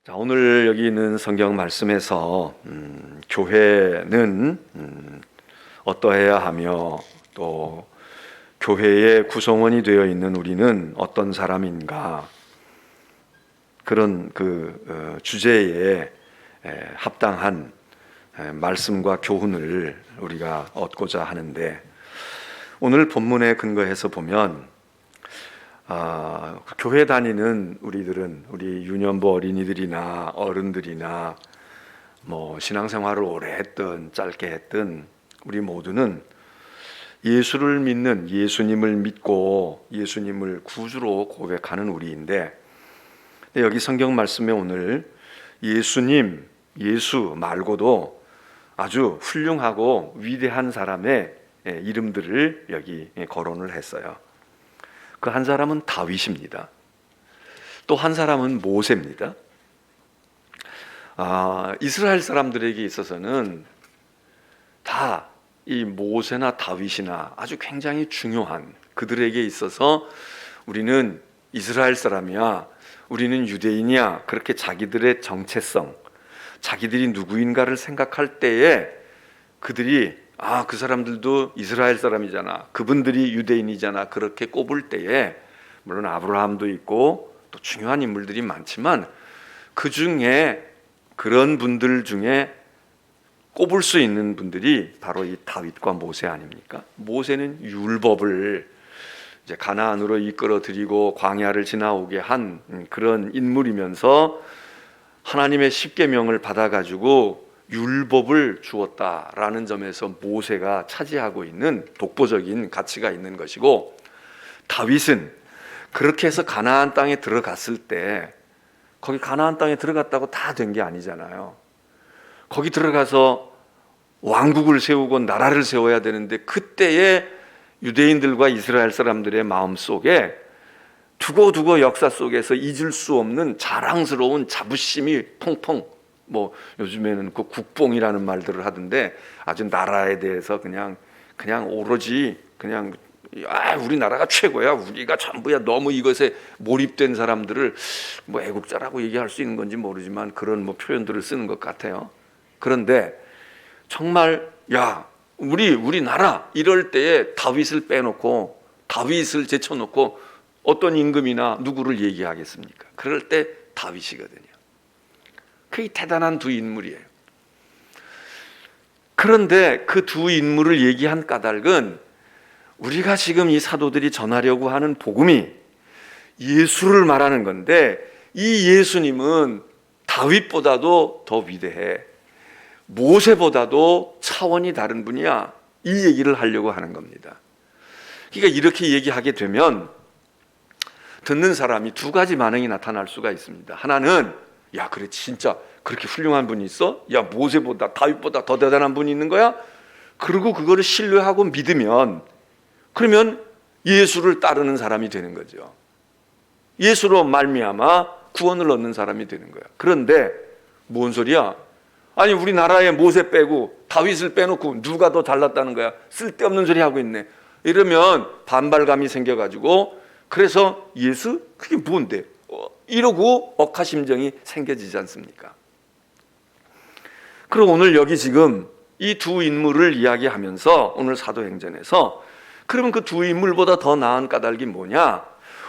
자, 오늘 여기 있는 성경 말씀에서 교회는 어떠해야 하며 또 교회의 구성원이 되어 있는 우리는 어떤 사람인가, 그런 주제에 합당한 말씀과 교훈을 우리가 얻고자 하는데, 오늘 본문에 근거해서 보면 교회 다니는 우리들은, 우리 유년부 어린이들이나 어른들이나 신앙생활을 오래 했든 짧게 했든 우리 모두는 예수를 믿는, 예수님을 믿고 예수님을 구주로 고백하는 우리인데, 여기 성경 말씀에 오늘 예수님, 예수 말고도 아주 훌륭하고 위대한 사람의 이름들을 여기 거론을 했어요. 그 한 사람은 다윗입니다. 또 한 사람은 모세입니다. 이스라엘 사람들에게 있어서는 다 이 모세나 다윗이나 아주 굉장히 중요한, 그들에게 있어서 우리는 이스라엘 사람이야, 우리는 유대인이야, 그렇게 자기들의 정체성, 자기들이 누구인가를 생각할 때에 그들이 그 사람들도 이스라엘 사람이잖아, 그분들이 유대인이잖아, 그렇게 꼽을 때에, 물론 아브라함도 있고 또 중요한 인물들이 많지만 그 중에, 그런 분들 중에 꼽을 수 있는 분들이 바로 이 다윗과 모세 아닙니까? 모세는 율법을 이제 가나안으로 이끌어들이고 광야를 지나오게 한 그런 인물이면서 하나님의 십계명을 받아가지고 율법을 주었다라는 점에서 모세가 차지하고 있는 독보적인 가치가 있는 것이고, 다윗은 그렇게 해서 가나안 땅에 들어갔을 때, 거기 가나안 땅에 들어갔다고 다 된 게 아니잖아요. 거기 들어가서 왕국을 세우고 나라를 세워야 되는데, 그때의 유대인들과 이스라엘 사람들의 마음속에 두고두고 역사 속에서 잊을 수 없는 자랑스러운 자부심이 펑펑, 요즘에는 그 국뽕이라는 말들을 하던데, 아주 나라에 대해서 그냥 오로지 우리나라가 최고야, 우리가 전부야, 너무 이것에 몰입된 사람들을 애국자라고 얘기할 수 있는 건지 모르지만 그런 표현들을 쓰는 것 같아요. 그런데 정말 우리나라 이럴 때에 다윗을 빼놓고, 다윗을 제쳐놓고 어떤 임금이나 누구를 얘기하겠습니까? 그럴 때 다윗이거든요. 그게 대단한 두 인물이에요. 그런데 그 두 인물을 얘기한 까닭은, 우리가 지금 이 사도들이 전하려고 하는 복음이 예수를 말하는 건데, 이 예수님은 다윗보다도 더 위대해, 모세보다도 차원이 다른 분이야, 이 얘기를 하려고 하는 겁니다. 그러니까 이렇게 얘기하게 되면 듣는 사람이 두 가지 반응이 나타날 수가 있습니다. 하나는, 그래, 진짜 그렇게 훌륭한 분이 있어? 모세보다, 다윗보다 더 대단한 분이 있는 거야? 그리고 그거를 신뢰하고 믿으면, 그러면 예수를 따르는 사람이 되는 거죠. 예수로 말미암아 구원을 얻는 사람이 되는 거야. 그런데 뭔 소리야? 아니, 우리나라에 모세 빼고 다윗을 빼놓고 누가 더 잘났다는 거야? 쓸데없는 소리 하고 있네. 이러면 반발감이 생겨가지고, 그래서 예수? 그게 뭔데? 이러고 억하심정이 생겨지지 않습니까? 그리고 오늘 여기 지금 이 두 인물을 이야기하면서 오늘 사도행전에서, 그러면 그 두 인물보다 더 나은 까닭이 뭐냐?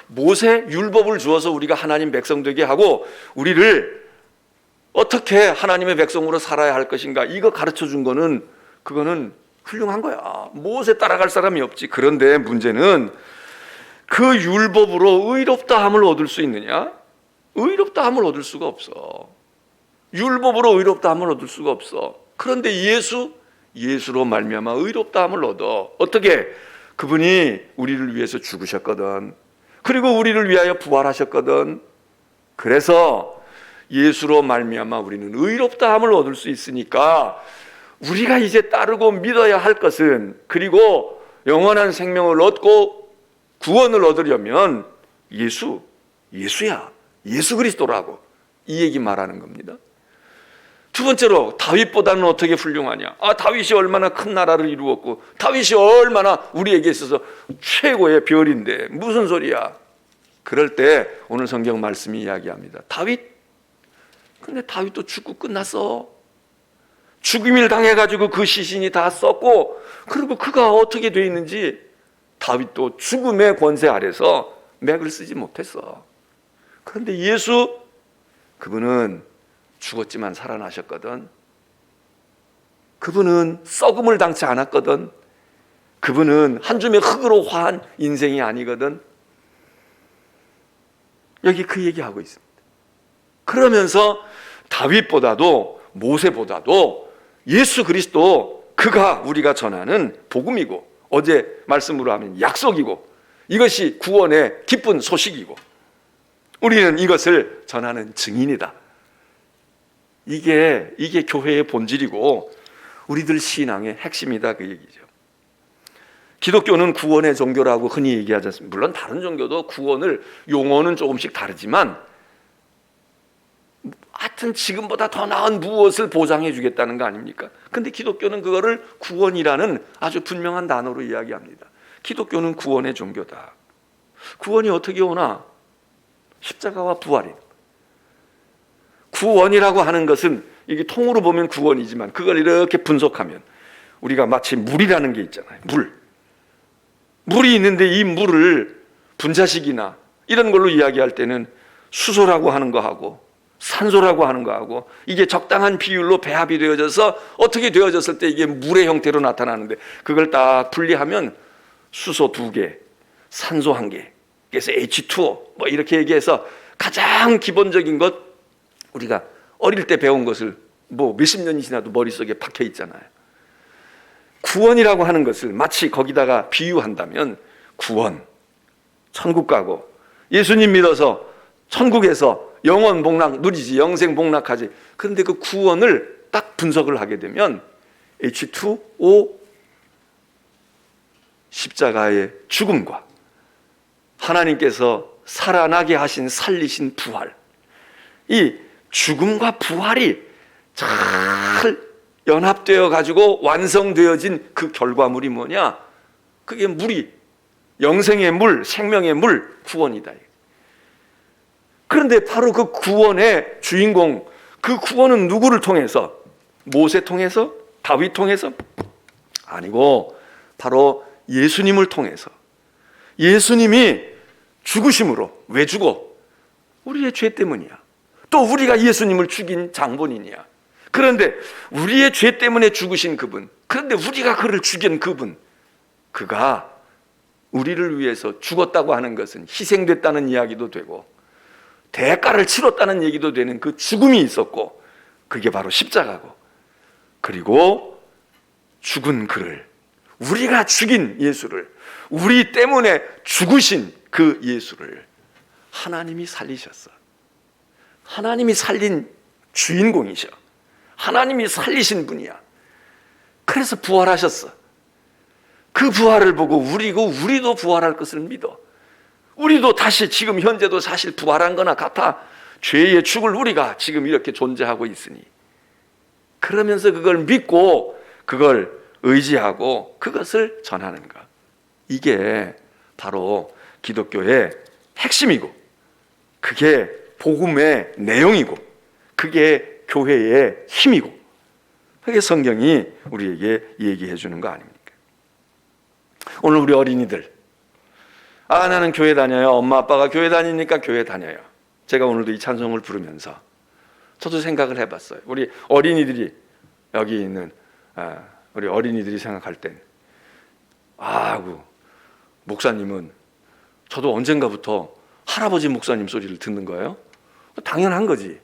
모세 율법을 주어서 우리가 하나님 백성 되게 하고 우리를 어떻게 하나님의 백성으로 살아야 할 것인가, 이거 가르쳐 준 거는, 그거는 훌륭한 거야. 모세 따라갈 사람이 없지. 그런데 문제는 그 율법으로 의롭다함을 얻을 수 있느냐? 의롭다함을 얻을 수가 없어. 율법으로 의롭다함을 얻을 수가 없어. 그런데 예수로 말미암아 의롭다함을 얻어. 어떻게? 그분이 우리를 위해서 죽으셨거든. 그리고 우리를 위하여 부활하셨거든. 그래서 예수로 말미암아 우리는 의롭다함을 얻을 수 있으니까, 우리가 이제 따르고 믿어야 할 것은, 그리고 영원한 생명을 얻고 구원을 얻으려면 예수야, 예수 그리스도라고, 이 얘기 말하는 겁니다. 두 번째로, 다윗보다는 어떻게 훌륭하냐? 다윗이 얼마나 큰 나라를 이루었고, 다윗이 얼마나 우리에게 있어서 최고의 별인데 무슨 소리야? 그럴 때 오늘 성경 말씀이 이야기합니다. 다윗 근데 다윗도 죽고 끝났어. 죽임을 당해가지고 그 시신이 다 썩고, 그리고 그가 어떻게 돼 있는지 다윗도 죽음의 권세 아래서 맥을 쓰지 못했어. 그런데 예수, 그분은 죽었지만 살아나셨거든. 그분은 썩음을 당치 않았거든. 그분은 한 줌의 흙으로 화한 인생이 아니거든. 여기 그 얘기하고 있습니다. 그러면서 다윗보다도 모세보다도 예수 그리스도, 그가 우리가 전하는 복음이고, 어제 말씀으로 하면 약속이고, 이것이 구원의 기쁜 소식이고, 우리는 이것을 전하는 증인이다. 이게 교회의 본질이고 우리들 신앙의 핵심이다, 그 얘기죠. 기독교는 구원의 종교라고 흔히 얘기하지 않습니까? 물론 다른 종교도 구원을, 용어는 조금씩 다르지만 하여튼 지금보다 더 나은 무엇을 보장해 주겠다는 거 아닙니까? 근데 기독교는 그거를 구원이라는 아주 분명한 단어로 이야기합니다. 기독교는 구원의 종교다. 구원이 어떻게 오나? 십자가와 부활이다. 구원이라고 하는 것은, 이게 통으로 보면 구원이지만 그걸 이렇게 분석하면 우리가 마치 물이라는 게 있잖아요. 물이 있는데 이 물을 분자식이나 이런 걸로 이야기할 때는 수소라고 하는 거하고 산소라고 하는 거하고, 이게 적당한 비율로 배합이 되어져서 어떻게 되어졌을 때 이게 물의 형태로 나타나는데, 그걸 딱 분리하면 수소 2개, 산소 1개, 그래서 H2O 뭐 이렇게 얘기해서 가장 기본적인 것, 우리가 어릴 때 배운 것을 뭐 몇십 년이 지나도 머릿속에 박혀 있잖아요. 구원이라고 하는 것을 마치 거기다가 비유한다면, 구원, 천국 가고 예수님 믿어서 천국에서 영원 복락 누리지, 영생 복락하지. 그런데 그 구원을 딱 분석을 하게 되면 H2O, 십자가의 죽음과 하나님께서 살아나게 하신, 살리신 부활, 이 죽음과 부활이 잘 연합되어 가지고 완성되어진 그 결과물이 뭐냐? 그게 물이, 영생의 물, 생명의 물, 구원이다. 그런데 바로 그 구원의 주인공, 그 구원은 누구를 통해서? 모세 통해서? 다윗 통해서? 아니고 바로 예수님을 통해서. 예수님이 죽으심으로. 왜 죽어? 우리의 죄 때문이야. 또 우리가 예수님을 죽인 장본인이야. 그런데 우리의 죄 때문에 죽으신 그분, 그런데 우리가 그를 죽인 그분, 그가 우리를 위해서 죽었다고 하는 것은 희생됐다는 이야기도 되고 대가를 치렀다는 얘기도 되는 그 죽음이 있었고, 그게 바로 십자가고, 그리고 죽은 그를, 우리가 죽인 예수를, 우리 때문에 죽으신 그 예수를 하나님이 살리셨어. 하나님이 살린 주인공이셔. 하나님이 살리신 분이야. 그래서 부활하셨어. 그 부활을 보고 우리도 부활할 것을 믿어. 우리도 다시, 지금 현재도 사실 부활한 거나 같아. 죄의 죽을 우리가 지금 이렇게 존재하고 있으니, 그러면서 그걸 믿고 그걸 의지하고 그것을 전하는 것, 이게 바로 기독교의 핵심이고, 그게 복음의 내용이고, 그게 교회의 힘이고, 그게 성경이 우리에게 얘기해 주는 거 아닙니까? 오늘 우리 어린이들, 나는 교회 다녀요. 엄마 아빠가 교회 다니니까 교회 다녀요. 제가 오늘도 이 찬송을 부르면서 저도 생각을 해봤어요. 우리 어린이들이, 여기 있는 우리 어린이들이 생각할 땐, 목사님은, 저도 언젠가부터 할아버지 목사님 소리를 듣는 거예요. 당연한 거지.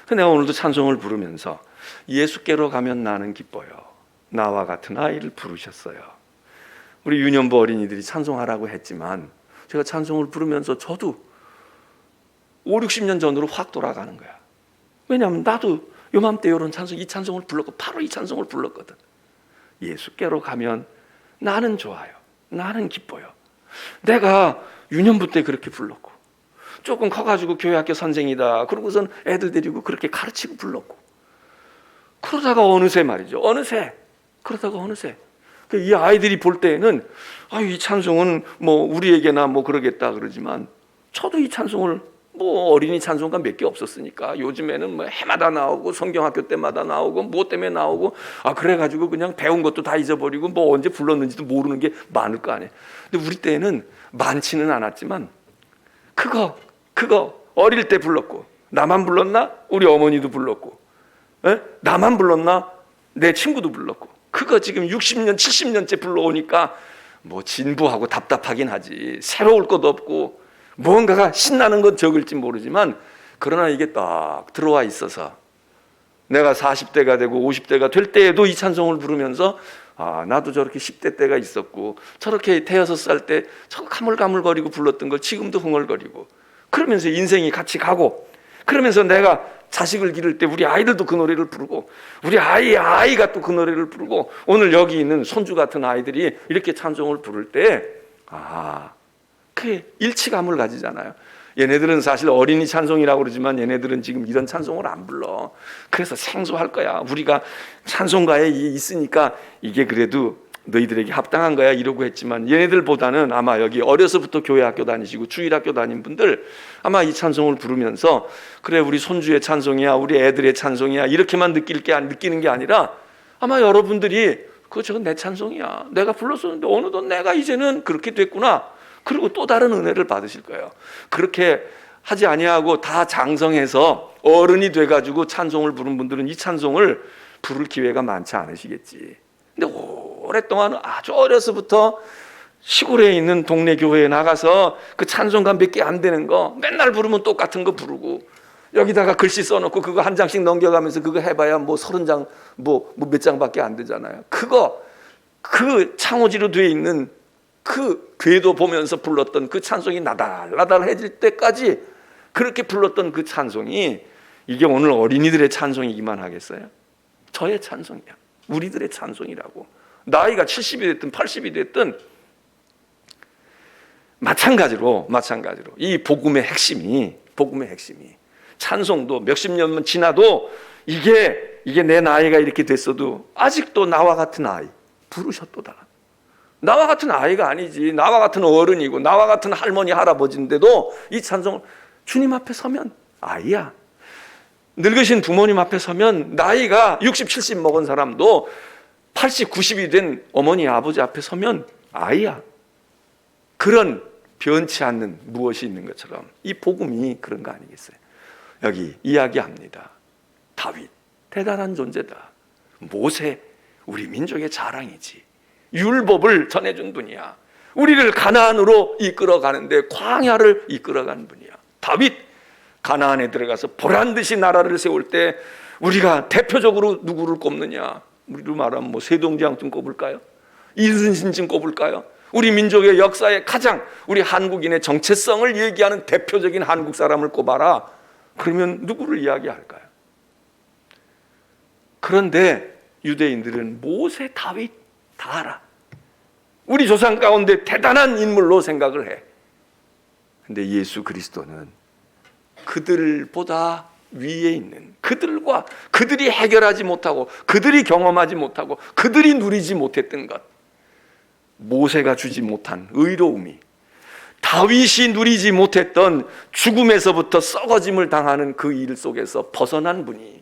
내가 오늘도 찬송을 부르면서, 예수께로 가면 나는 기뻐요. 나와 같은 아이를 부르셨어요. 우리 유년부 어린이들이 찬송하라고 했지만 제가 찬송을 부르면서 저도 5, 60년 전으로 확 돌아가는 거야. 왜냐하면 나도 요맘때 이런 찬송, 이 찬송을 불렀고 바로 이 찬송을 불렀거든. 예수께로 가면 나는 좋아요. 나는 기뻐요. 내가 유년부 때 그렇게 불렀고, 조금 커가지고 교회학교 선생이다 그러고선 애들 데리고 그렇게 가르치고 불렀고, 그러다가 어느새 이 아이들이 볼 때에는 이 찬송은 뭐 우리에게나 뭐 그러겠다 그러지만, 저도 이 찬송을 뭐 어린이 찬송가 몇 개 없었으니까 요즘에는 뭐 해마다 나오고 성경학교 때마다 나오고 뭐 때문에 나오고 그래가지고 그냥 배운 것도 다 잊어버리고 뭐 언제 불렀는지도 모르는 게 많을 거 아니에요. 근데 우리 때는 많지는 않았지만 그거 어릴 때 불렀고 나만 불렀나? 우리 어머니도 불렀고 나만 불렀나? 내 친구도 불렀고 그거 지금 60년 70년째 불러오니까 뭐 진부하고 답답하긴 하지. 새로울 것도 없고 뭔가가 신나는 건 적을지 모르지만 그러나 이게 딱 들어와 있어서 내가 40대가 되고 50대가 될 때에도 이 찬송을 부르면서 나도 저렇게 10대 때가 있었고 저렇게 대여섯 살 때 저 가물가물거리고 불렀던 걸 지금도 흥얼거리고 그러면서 인생이 같이 가고 그러면서 내가 자식을 기를 때 우리 아이들도 그 노래를 부르고 우리 아이가 또 그 노래를 부르고 오늘 여기 있는 손주 같은 아이들이 이렇게 찬송을 부를 때 그 일치감을 가지잖아요. 얘네들은 사실 어린이 찬송이라고 그러지만 얘네들은 지금 이런 찬송을 안 불러. 그래서 생소할 거야. 우리가 찬송가에 있으니까 이게 그래도 너희들에게 합당한 거야 이러고 했지만 얘네들보다는 아마 여기 어려서부터 교회 학교 다니시고 주일학교 다닌 분들 아마 이 찬송을 부르면서 그래 우리 손주의 찬송이야 우리 애들의 찬송이야 이렇게만 느끼는 게 아니라 아마 여러분들이 저건 내 찬송이야 내가 불렀었는데 어느덧 내가 이제는 그렇게 됐구나 그리고 또 다른 은혜를 받으실 거예요. 그렇게 하지 아니하고 다 장성해서 어른이 돼가지고 찬송을 부른 분들은 이 찬송을 부를 기회가 많지 않으시겠지. 근데 오랫동안 아주 어려서부터 시골에 있는 동네 교회에 나가서 그 찬송가 몇 개 안 되는 거 맨날 부르면 똑같은 거 부르고 여기다가 글씨 써놓고 그거 한 장씩 넘겨가면서 그거 해봐야 뭐 30장 뭐 몇 장밖에 안 되잖아요. 그 창호지로 돼 있는 그 궤도 보면서 불렀던 그 찬송이 나달나달해질 때까지 그렇게 불렀던 그 찬송이 이게 오늘 어린이들의 찬송이기만 하겠어요? 저의 찬송이야. 우리들의 찬송이라고. 나이가 70이 됐든 80이 됐든 마찬가지로 이 복음의 핵심이 찬송도 몇십 년만 지나도 이게 내 나이가 이렇게 됐어도 아직도 나와 같은 아이 부르셨도다. 나와 같은 아이가 아니지. 나와 같은 어른이고 나와 같은 할머니 할아버지인데도 이 찬송을 주님 앞에 서면 아이야. 늙으신 부모님 앞에 서면 나이가 60, 70 먹은 사람도 80, 90이 된 어머니 아버지 앞에 서면 아이야. 그런 변치 않는 무엇이 있는 것처럼 이 복음이 그런 거 아니겠어요? 여기 이야기합니다. 다윗 대단한 존재다. 모세 우리 민족의 자랑이지. 율법을 전해준 분이야. 우리를 가나안으로 이끌어가는데 광야를 이끌어가는 분이야. 다윗 가나안에 들어가서 보란듯이 나라를 세울 때 우리가 대표적으로 누구를 꼽느냐? 우리로 말하면 뭐 세동장 좀 꼽을까요? 이순신 좀 꼽을까요? 우리 민족의 역사에 가장 우리 한국인의 정체성을 얘기하는 대표적인 한국 사람을 꼽아라. 그러면 누구를 이야기할까요? 그런데 유대인들은 모세, 다윗 다 알아. 우리 조상 가운데 대단한 인물로 생각을 해. 근데 예수 그리스도는 그들보다 위에 있는 그들과 그들이 해결하지 못하고 그들이 경험하지 못하고 그들이 누리지 못했던 것 모세가 주지 못한 의로움이 다윗이 누리지 못했던 죽음에서부터 썩어짐을 당하는 그 일 속에서 벗어난 분이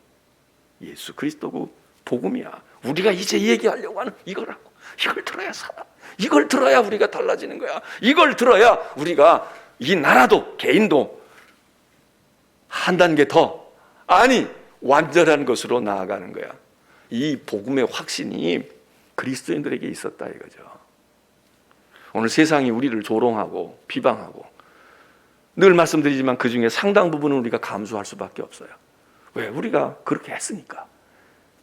예수 그리스도고 복음이야. 우리가 이제 얘기하려고 하는 이거라고. 이걸 들어야 살아. 이걸 들어야 우리가 달라지는 거야. 이걸 들어야 우리가 이 나라도 개인도 한 단계 더 완전한 것으로 나아가는 거야. 이 복음의 확신이 그리스도인들에게 있었다 이거죠. 오늘 세상이 우리를 조롱하고 비방하고 늘 말씀드리지만 그 중에 상당 부분은 우리가 감수할 수밖에 없어요. 왜? 우리가 그렇게 했으니까.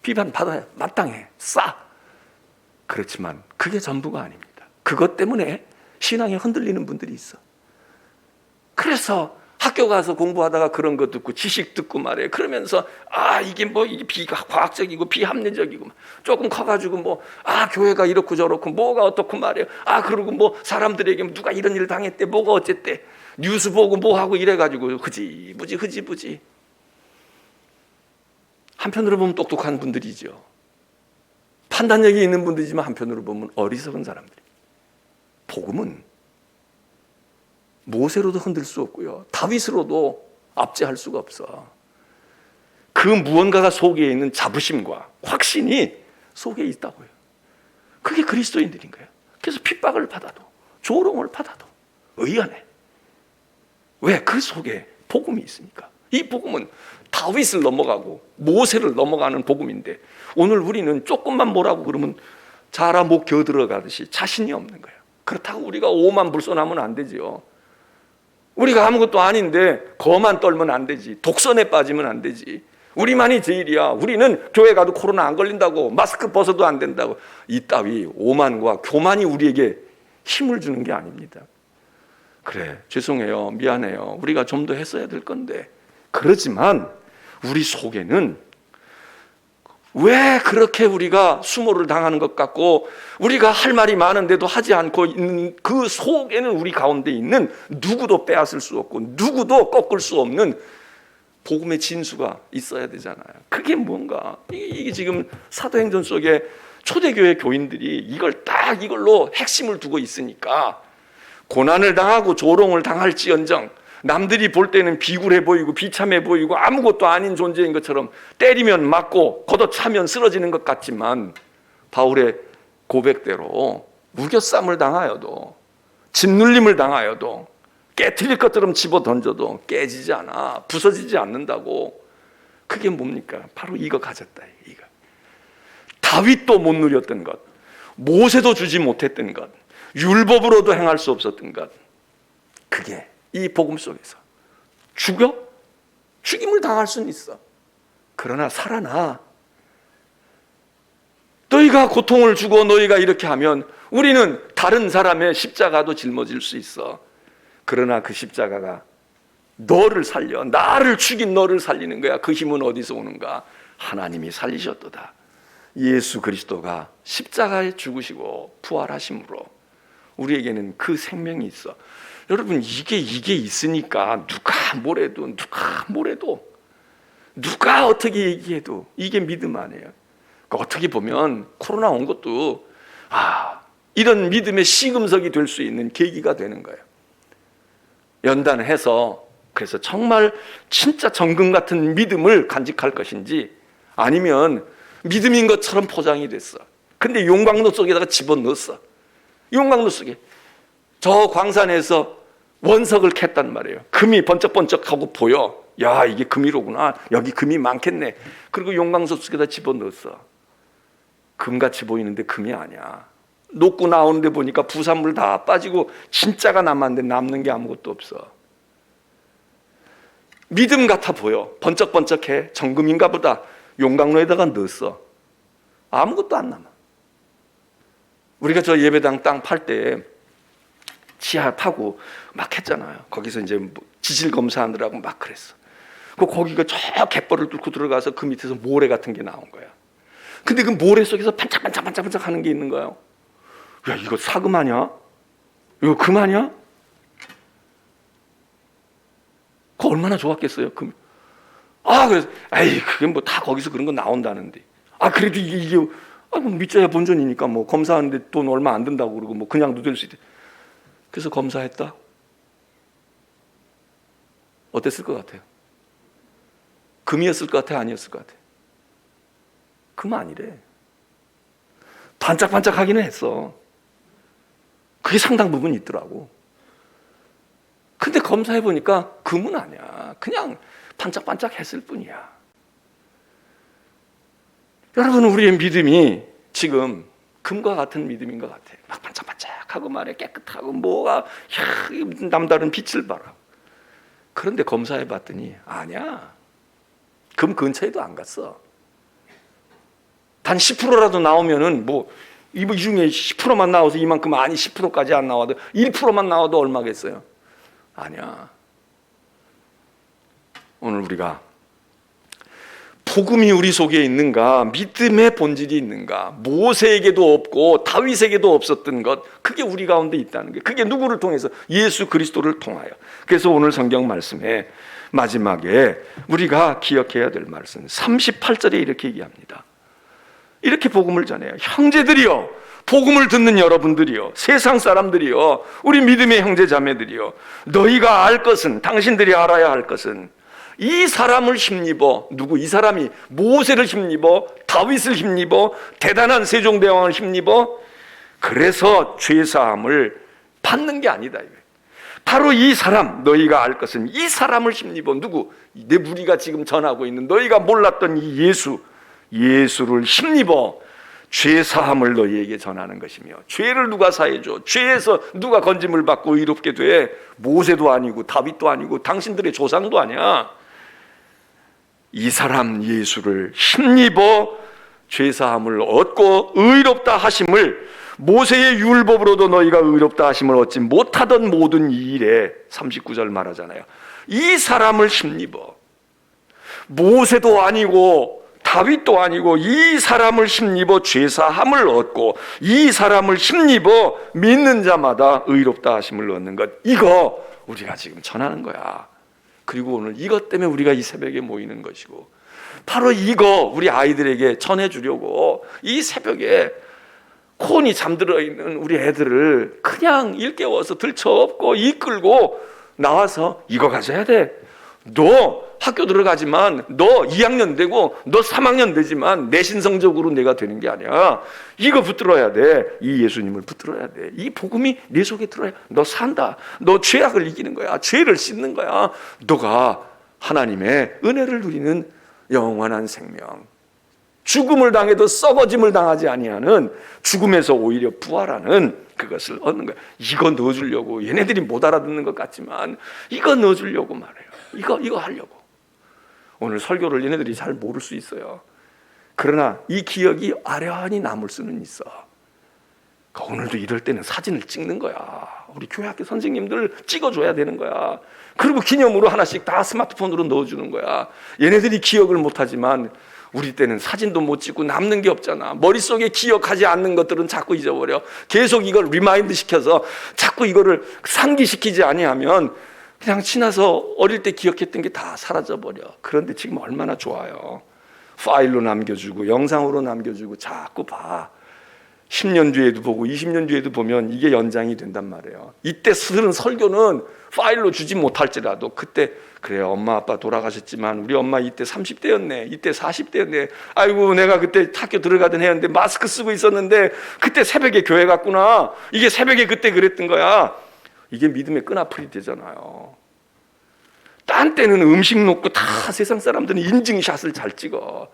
비판받아야 마땅해. 싸. 그렇지만 그게 전부가 아닙니다. 그것 때문에 신앙이 흔들리는 분들이 있어. 그래서 학교 가서 공부하다가 그런 거 듣고 지식 듣고 말해. 그러면서 이게 비과학적이고 비합리적이고 조금 커가지고 교회가 이렇고 저렇고 뭐가 어떻고 말이에요. 그리고 사람들에게 누가 이런 일 당했대 뭐가 어쨌대 뉴스 보고 하고 이래가지고 흐지부지. 한편으로 보면 똑똑한 분들이죠. 판단력이 있는 분들이지만 한편으로 보면 어리석은 사람들. 복음은 모세로도 흔들 수 없고요, 다윗으로도 압제할 수가 없어. 그 무언가가 속에 있는 자부심과 확신이 속에 있다고요. 그게 그리스도인들인 거예요. 그래서 핍박을 받아도, 조롱을 받아도 의연해. 왜? 그 속에 복음이 있으니까. 이 복음은 다윗을 넘어가고 모세를 넘어가는 복음인데, 오늘 우리는 조금만 뭐라고 그러면 자라 못 겨들어가듯이 자신이 없는 거예요. 그렇다고 우리가 오만 불손하면 안 되죠. 우리가 아무것도 아닌데 거만 떨면 안 되지. 독선에 빠지면 안 되지. 우리만이 제일이야. 우리는 교회 가도 코로나 안 걸린다고, 마스크 벗어도 안 된다고. 이 따위 오만과 교만이 우리에게 힘을 주는 게 아닙니다. 그래, 죄송해요, 미안해요, 우리가 좀 더 했어야 될 건데. 그렇지만 우리 속에는 왜 그렇게 우리가 수모를 당하는 것 같고, 우리가 할 말이 많은데도 하지 않고 있는 그 속에는 우리 가운데 있는 누구도 빼앗을 수 없고 누구도 꺾을 수 없는 복음의 진수가 있어야 되잖아요. 그게 뭔가, 이게 지금 사도행전 속에 초대교회 교인들이 이걸 딱 이걸로 핵심을 두고 있으니까, 고난을 당하고 조롱을 당할지언정 남들이 볼 때는 비굴해 보이고 비참해 보이고 아무것도 아닌 존재인 것처럼, 때리면 맞고 걷어차면 쓰러지는 것 같지만, 바울의 고백대로 무교쌈을 당하여도, 짓눌림을 당하여도, 깨트릴 것처럼 집어 던져도 깨지지 않아, 부서지지 않는다고. 그게 뭡니까? 바로 이거 가졌다. 이거. 다윗도 못 누렸던 것, 모세도 주지 못했던 것, 율법으로도 행할 수 없었던 것, 그게 이 복음 속에서 죽여? 죽임을 당할 수는 있어. 그러나 살아나. 너희가 고통을 주고 너희가 이렇게 하면 우리는 다른 사람의 십자가도 짊어질 수 있어. 그러나 그 십자가가 너를 살려, 나를 죽인 너를 살리는 거야. 그 힘은 어디서 오는가? 하나님이 살리셨도다. 예수 그리스도가 십자가에 죽으시고 부활하심으로 우리에게는 그 생명이 있어. 여러분, 이게 있으니까 누가 뭐래도 누가 어떻게 얘기해도 이게 믿음 아니에요. 그러니까 어떻게 보면 코로나 온 것도 이런 믿음의 시금석이 될 수 있는 계기가 되는 거예요. 연단해서, 그래서 정말 진짜 정금 같은 믿음을 간직할 것인지, 아니면 믿음인 것처럼 포장이 됐어. 근데 용광로 속에다가 집어넣었어. 용광로 속에 저 광산에서 원석을 캤단 말이에요. 금이 번쩍번쩍하고 보여. 야, 이게 금이로구나, 여기 금이 많겠네. 그리고 용광로 속에다 집어넣었어. 금같이 보이는데 금이 아니야. 녹고 나오는데 보니까 부산물 다 빠지고 진짜가 남았는데 남는 게 아무것도 없어. 믿음 같아 보여. 번쩍번쩍해. 정금인가 보다. 용광로에다가 넣었어. 아무것도 안 남아. 우리가 저 예배당 땅 팔 때 지하 파고 막 했잖아요. 거기서 이제 지질 검사하느라고 막 그랬어. 거기가 저 갯벌을 뚫고 들어가서 그 밑에서 모래 같은 게 나온 거야. 근데 그 모래 속에서 반짝반짝 하는 게 있는 거예요. 야, 이거 사금 아니야? 이거 금 아니야? 그거 얼마나 좋았겠어요, 금. 그래서, 그게 뭐 다 거기서 그런 거 나온다는데. 그래도 이게 믿자야 본전이니까 뭐 검사하는데 돈 얼마 안 든다고 그러고 뭐 그냥도 될 수 있대. 그래서 검사했다. 어땠을 것 같아요? 금이었을 것 같아요? 아니었을 것 같아요? 금 아니래. 반짝반짝하기는 했어. 그게 상당 부분 있더라고. 근데 검사해보니까 금은 아니야. 그냥 반짝반짝했을 뿐이야. 여러분, 우리의 믿음이 지금 금과 같은 믿음인 것 같아요. 막 반짝반짝하고 말해 깨끗하고 뭐가 남다른 빛을 발하고. 그런데 검사해봤더니 아니야. 금 근처에도 안 갔어. 단 10%라도 나오면은 이 중에 10%만 나와서 이만큼, 아니 10%까지 안 나와도 1%만 나와도 얼마겠어요? 아니야. 오늘 우리가 복음이 우리 속에 있는가, 믿음의 본질이 있는가, 모세에게도 없고 다윗에게도 없었던 것, 그게 우리 가운데 있다는 게, 그게 누구를 통해서? 예수 그리스도를 통하여. 그래서 오늘 성경 말씀에 마지막에 우리가 기억해야 될 말씀 38절에 이렇게 얘기합니다. 이렇게 복음을 전해요. 형제들이여, 복음을 듣는 여러분들이요, 세상 사람들이요, 우리 믿음의 형제 자매들이요, 너희가 알 것은, 당신들이 알아야 할 것은 이 사람을 힘입어, 누구? 이 사람이 모세를 힘입어, 다윗을 힘입어, 대단한 세종대왕을 힘입어, 그래서 죄사함을 받는 게 아니다. 바로 이 사람, 너희가 알 것은 이 사람을 힘입어, 누구? 우리가 지금 전하고 있는 너희가 몰랐던 이 예수를 힘입어 죄사함을 너희에게 전하는 것이며, 죄를 누가 사해줘? 죄에서 누가 건짐을 받고 의롭게 돼? 모세도 아니고 다윗도 아니고 당신들의 조상도 아니야. 이 사람 예수를 힘입어 죄사함을 얻고 의롭다 하심을, 모세의 율법으로도 너희가 의롭다 하심을 얻지 못하던 모든 이 일에 39절 말하잖아요. 이 사람을 힘입어, 모세도 아니고 다윗도 아니고 이 사람을 힘입어 죄사함을 얻고 이 사람을 힘입어 믿는 자마다 의롭다 하심을 얻는 것, 이거 우리가 지금 전하는 거야. 그리고 오늘 이것 때문에 우리가 이 새벽에 모이는 것이고, 바로 이거 우리 아이들에게 전해주려고 이 새벽에 콘이 잠들어 있는 우리 애들을 그냥 일깨워서 들쳐업고 이끌고 나와서 이거 가져야 돼. 너 학교 들어가지만 너 2학년 되고 너 3학년 되지만 내신 성적으로 내가 되는 게 아니야. 이거 붙들어야 돼. 이 예수님을 붙들어야 돼. 이 복음이 내 속에 들어야 너 산다. 너 죄악을 이기는 거야. 죄를 씻는 거야. 너가 하나님의 은혜를 누리는 영원한 생명, 죽음을 당해도 썩어짐을 당하지 아니하는, 죽음에서 오히려 부활하는 그것을 얻는 거야. 이거 넣어주려고, 얘네들이 못 알아듣는 것 같지만 이거 넣어주려고 말해요. 이거 하려고. 오늘 설교를 얘네들이 잘 모를 수 있어요. 그러나 이 기억이 아련히 남을 수는 있어. 오늘도 이럴 때는 사진을 찍는 거야. 우리 교회학교 선생님들 찍어줘야 되는 거야. 그리고 기념으로 하나씩 다 스마트폰으로 넣어주는 거야. 얘네들이 기억을 못하지만 우리 때는 사진도 못 찍고 남는 게 없잖아. 머릿속에 기억하지 않는 것들은 자꾸 잊어버려. 계속 이걸 리마인드 시켜서 자꾸 이거를 상기시키지 아니하면 그냥 지나서 어릴 때 기억했던 게 다 사라져버려. 그런데 지금 얼마나 좋아요. 파일로 남겨주고 영상으로 남겨주고 자꾸 봐. 10년 뒤에도 보고 20년 뒤에도 보면 이게 연장이 된단 말이에요. 이때 들은 설교는 파일로 주지 못할지라도 그때, 그래 엄마 아빠 돌아가셨지만 우리 엄마 이때 30대였네, 이때 40대였네, 아이고 내가 그때 학교 들어가던 해였는데 마스크 쓰고 있었는데 그때 새벽에 교회 갔구나, 이게 새벽에 그때 그랬던 거야. 이게 믿음의 끈아풀이 되잖아요. 딴 때는 음식 놓고 다 세상 사람들은 인증샷을 잘 찍어.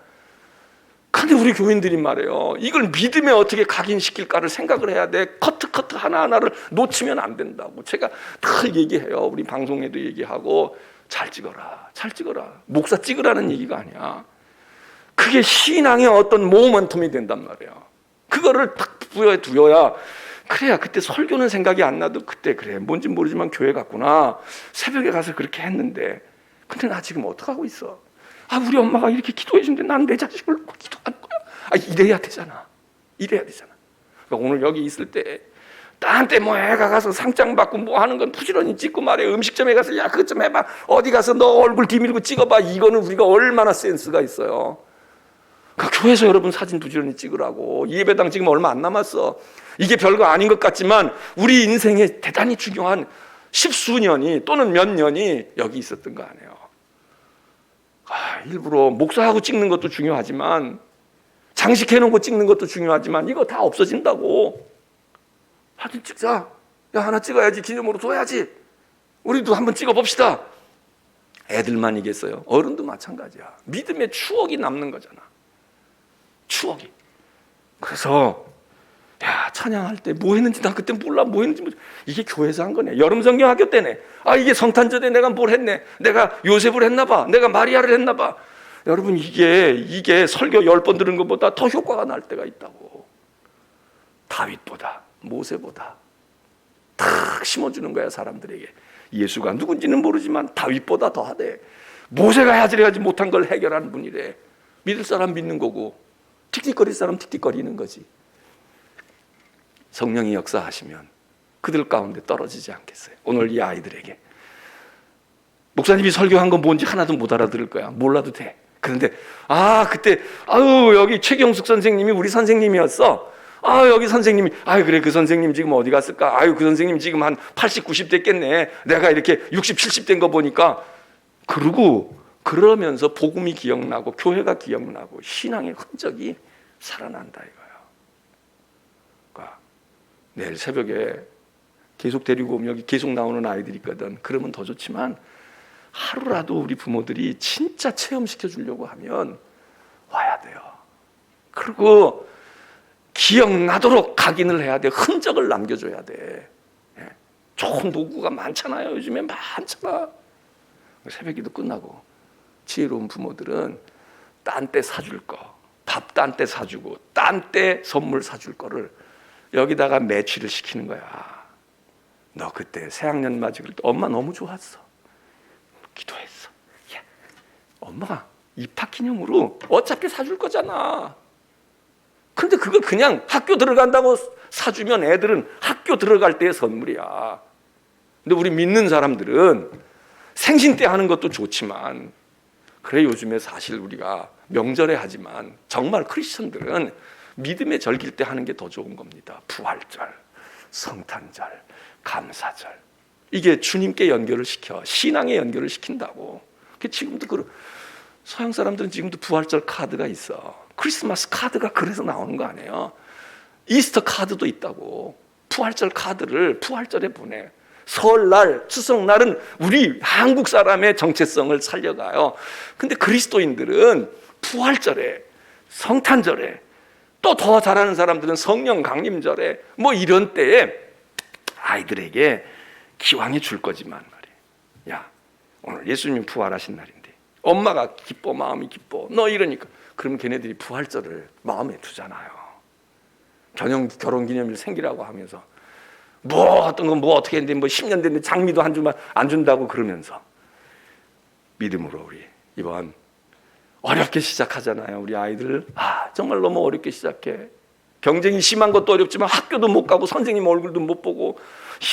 근데 우리 교인들이 말해요, 이걸 믿음에 어떻게 각인시킬까를 생각을 해야 돼. 커트 하나하나를 놓치면 안 된다고 제가 다 얘기해요. 우리 방송에도 얘기하고, 잘 찍어라, 잘 찍어라. 목사 찍으라는 얘기가 아니야. 그게 신앙의 어떤 모멘텀이 된단 말이에요. 그거를 딱 부여두어야, 그래야 그때 설교는 생각이 안 나도 그때 그래 뭔지 모르지만 교회 갔구나, 새벽에 가서 그렇게 했는데, 근데 나 지금 어떡하고 있어. 우리 엄마가 이렇게 기도해 주는데 난 내 자식을 놓고 기도하는 거야. 이래야 되잖아. 이래야 되잖아. 그러니까 오늘 여기 있을 때, 딴 때 뭐 애가 가서 상장 받고 뭐 하는 건 부지런히 찍고 말해. 음식점에 가서 야 그것 좀 해봐. 어디 가서 너 얼굴 뒤밀고 찍어봐. 이거는 우리가 얼마나 센스가 있어요. 그러니까 교회에서 여러분 사진 부지런히 찍으라고. 예배당 지금 얼마 안 남았어. 이게 별거 아닌 것 같지만 우리 인생에 대단히 중요한 십수년이 또는 몇 년이 여기 있었던 거 아니에요. 일부러 목사하고 찍는 것도 중요하지만, 장식해놓은 거 찍는 것도 중요하지만, 이거 다 없어진다고. 사진 찍자. 야 하나 찍어야지, 기념으로 둬야지. 우리도 한번 찍어봅시다. 애들만 이겠어요? 어른도 마찬가지야. 믿음의 추억이 남는 거잖아. 추억이. 그래서 야 찬양할 때 뭐 했는지 나 그때 몰라. 뭐 했는지 이게 교회에서 한 거네. 여름 성경학교 때네. 이게 성탄절에 내가 뭘 했네. 내가 요셉을 했나 봐. 내가 마리아를 했나 봐. 여러분 이게 설교 10번 들은 것보다 더 효과가 날 때가 있다고. 다윗보다 모세보다 탁 심어주는 거야 사람들에게. 예수가 누군지는 모르지만 다윗보다 더하대. 모세가 해야지 못한 걸 해결하는 분이래. 믿을 사람 믿는 거고, 틱틱거릴 사람 틱틱거리는 거지. 성령이 역사하시면 그들 가운데 떨어지지 않겠어요. 오늘 이 아이들에게 목사님이 설교한 건 뭔지 하나도 못 알아들을 거야. 몰라도 돼. 그런데 그때 여기 최경숙 선생님이 우리 선생님이었어. 아, 여기 선생님이, 아유, 그래, 그 선생님 지금 어디 갔을까? 아유, 그 선생님 지금 한 80, 90 됐겠네. 내가 이렇게 60, 70 된 거 보니까. 그러면서 복음이 기억나고, 교회가 기억나고, 신앙의 흔적이 살아난다 이거예요. 그러니까 내일 새벽에 계속 데리고 오면 여기 계속 나오는 아이들이 있거든. 그러면 더 좋지만, 하루라도 우리 부모들이 진짜 체험시켜 주려고 하면 와야 돼요. 그리고 기억나도록 각인을 해야 돼. 흔적을 남겨줘야 돼. 좋은 도구가 많잖아요. 요즘에 많잖아. 새벽기도 끝나고 지혜로운 부모들은 딴 때 사줄 거, 밥 딴 때 사주고 딴 때 선물 사줄 거를 여기다가 매치를 시키는 거야. 너 그때 새학년 맞이고 엄마 너무 좋았어. 기도했어. 야, 엄마가 입학기념으로 어차피 사줄 거잖아. 근데 그걸 그냥 학교 들어간다고 사주면 애들은 학교 들어갈 때의 선물이야. 근데 우리 믿는 사람들은 생신 때 하는 것도 좋지만, 그래 요즘에 사실 우리가 명절에 하지만 정말 크리스천들은 믿음의 절기일 때 하는 게 더 좋은 겁니다. 부활절, 성탄절, 감사절. 이게 주님께 연결을 시켜, 신앙에 연결을 시킨다고. 지금도 서양 사람들은 지금도 부활절 카드가 있어. 크리스마스 카드가 그래서 나오는 거 아니에요? 이스터 카드도 있다고. 부활절 카드를 부활절에 보내. 설날, 추석날은 우리 한국 사람의 정체성을 살려가요. 근데 그리스도인들은 부활절에, 성탄절에, 또 더 잘하는 사람들은 성령 강림절에 뭐 이런 때에 아이들에게 기왕에 줄 거지만 말이야. 야, 오늘 예수님이 부활하신 날인데 엄마가 기뻐, 마음이 기뻐. 너 이러니까 그러면 걔네들이 부활절을 마음에 두잖아요. 결혼기념일 생기라고 하면서 뭐 어떤 건 뭐 어떻게 했는데 뭐 10년 됐는데 장미도 한 주만 안 준다고 그러면서 믿음으로 우리 이번 어렵게 시작하잖아요. 우리 아이들 정말 너무 어렵게 시작해. 경쟁이 심한 것도 어렵지만 학교도 못 가고 선생님 얼굴도 못 보고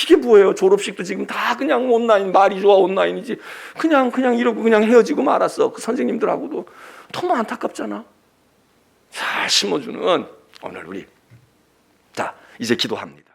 이게 뭐예요? 졸업식도 지금 다 그냥 온라인, 말이 좋아 온라인이지. 그냥 이러고 그냥 헤어지고 말았어. 그 선생님들하고도 너무 안타깝잖아. 잘 심어주는 오늘 우리 자 이제 기도합니다.